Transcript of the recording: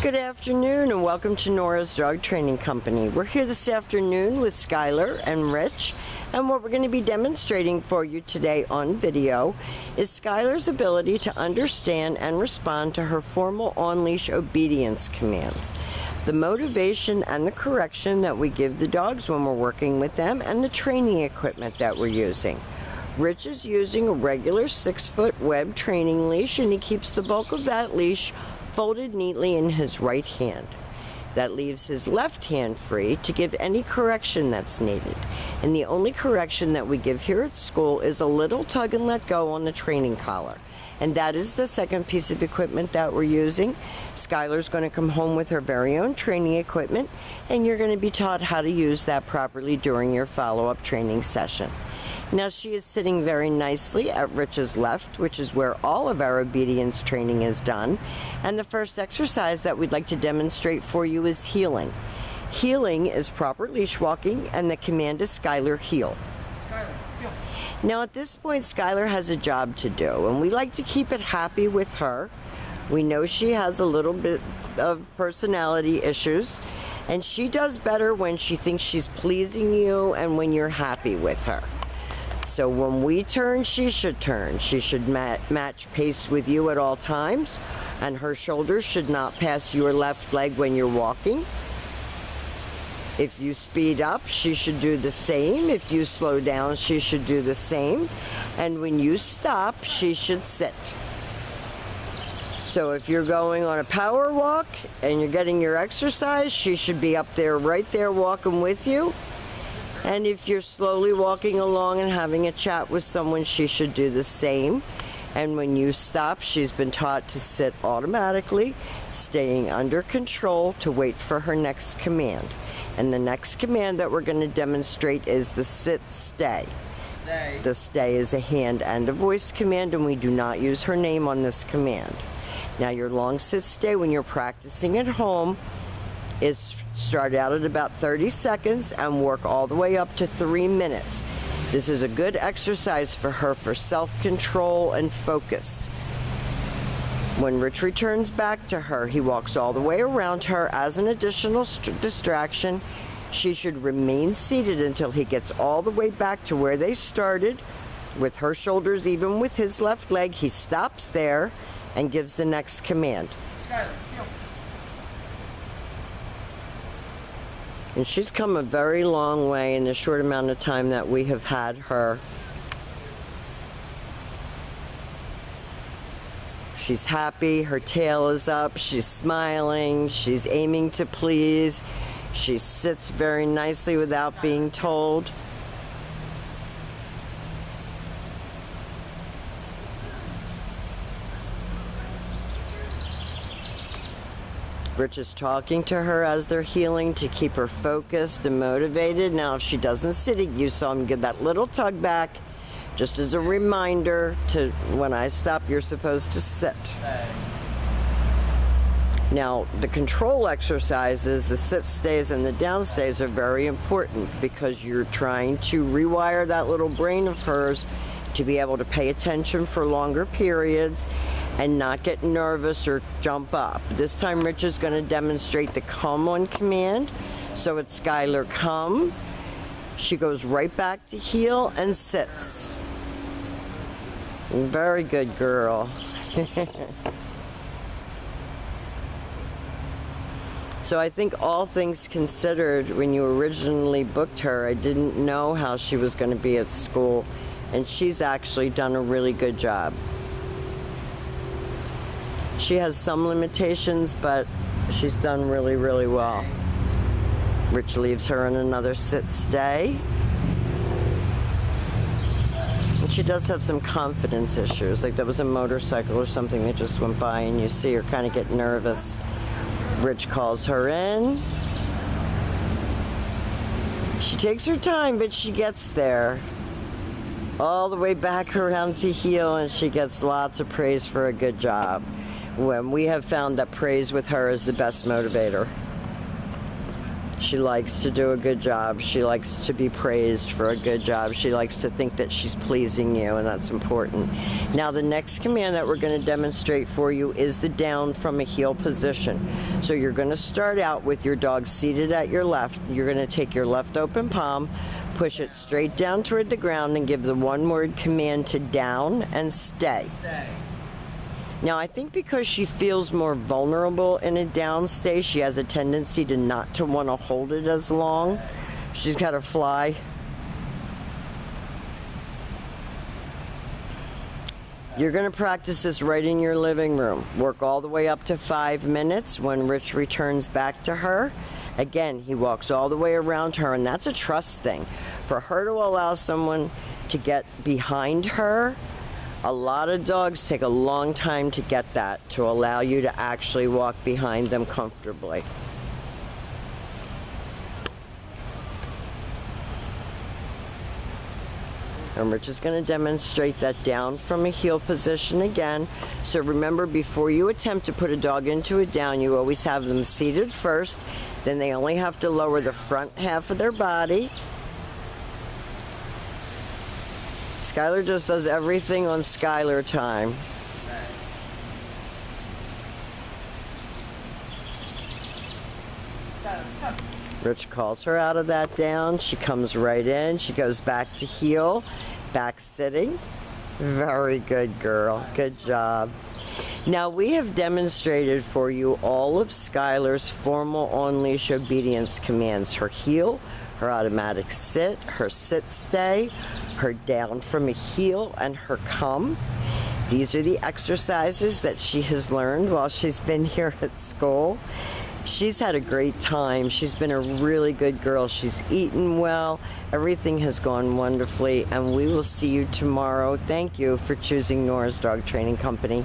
Good afternoon and welcome to Nora's Dog Training Company. We're here this afternoon with Skyler and Rich, and what we're going to be demonstrating for you today on video is Skyler's ability to understand and respond to her formal on-leash obedience commands, the motivation and the correction that we give the dogs when we're working with them, and the training equipment that we're using. Rich is using a regular 6-foot web training leash, and he keeps the bulk of that leash folded neatly in his right hand. That leaves his left hand free to give any correction that's needed. And the only correction that we give here at school is a little tug and let go on the training collar. And that is the second piece of equipment that we're using. Skyler's going to come home with her very own training equipment, and you're going to be taught how to use that properly during your follow-up training session. Now she is sitting very nicely at Rich's left, which is where all of our obedience training is done. And the first exercise that we'd like to demonstrate for you is heeling. Heeling is proper leash walking, and the command is Skyler, heel. Skyler, heel. Now at this point, Skyler has a job to do, and we like to keep it happy with her. We know she has a little bit of personality issues, and she does better when she thinks she's pleasing you and when you're happy with her. So when we turn, she should turn. She should match pace with you at all times, and her shoulders should not pass your left leg when you're walking. If you speed up, she should do the same. If you slow down, she should do the same. And when you stop, she should sit. So if you're going on a power walk and you're getting your exercise, she should be up there, right there, walking with you. And if you're slowly walking along and having a chat with someone, she should do the same. And when you stop, she's been taught to sit automatically, staying under control to wait for her next command. And the next command that we're going to demonstrate is the sit, stay. Stay. The stay is a hand and a voice command, and we do not use her name on this command. Now your long sit, stay when you're practicing at home is start out at about 30 seconds and work all the way up to 3 minutes. This is a good exercise for her for self-control and focus. When Rich returns back to her, he walks all the way around her as an additional distraction. She should remain seated until he gets all the way back to where they started, with her shoulders even with his left leg. He stops there and gives the next command. Skyler, heel. And she's come a very long way in the short amount of time that we have had her. She's happy, her tail is up, she's smiling, she's aiming to please. She sits very nicely without being told. Rich is talking to her as they're heeling to keep her focused and motivated. Now, if she doesn't sit, you saw him give that little tug back, just as a reminder to when I stop, you're supposed to sit. Now, the control exercises, the sit stays and the down stays are very important because you're trying to rewire that little brain of hers to be able to pay attention for longer periods and not get nervous or jump up. This time Rich is going to demonstrate the come on command. So it's Skyler, come. She goes right back to heel and sits. Very good girl. So I think all things considered, when you originally booked her, I didn't know how she was going to be at school, and she's actually done a really good job. She has some limitations, but she's done really, really well. Rich leaves her in another sit, stay. And she does have some confidence issues, like there was a motorcycle or something that just went by and you see her kind of get nervous. Rich calls her in. She takes her time, but she gets there. All the way back around to heel, and she gets lots of praise for a good job. When we have found that praise with her is the best motivator. She likes to do a good job. She likes to be praised for a good job. She likes to think that she's pleasing you, and that's important. Now, the next command that we're going to demonstrate for you is the down from a heel position. So you're going to start out with your dog seated at your left. You're going to take your left open palm, push it straight down toward the ground, and give the one-word command to down and stay. Stay. Now, I think because she feels more vulnerable in a down stay, she has a tendency to not to want to hold it as long. She's got to fly. You're going to practice this right in your living room. Work all the way up to 5 minutes. When Rich returns back to her, again, he walks all the way around her, and that's a trust thing. For her to allow someone to get behind her, a lot of dogs take a long time to get that, to allow you to actually walk behind them comfortably. And we're just going to demonstrate that down from a heel position again. So remember, before you attempt to put a dog into a down, you always have them seated first. Then they only have to lower the front half of their body. Skyler just does everything on Skyler time. Rich calls her out of that down. She comes right in. She goes back to heel, back sitting. Very good, girl. Good job. Now, we have demonstrated for you all of Skyler's formal on-leash obedience commands. Her heel, her automatic sit, her sit-stay, her down from a heel, and her come. These are the exercises that she has learned while she's been here at school. She's had a great time. She's been a really good girl. She's eaten well. Everything has gone wonderfully, and we will see you tomorrow. Thank you for choosing Nora's Dog Training Company.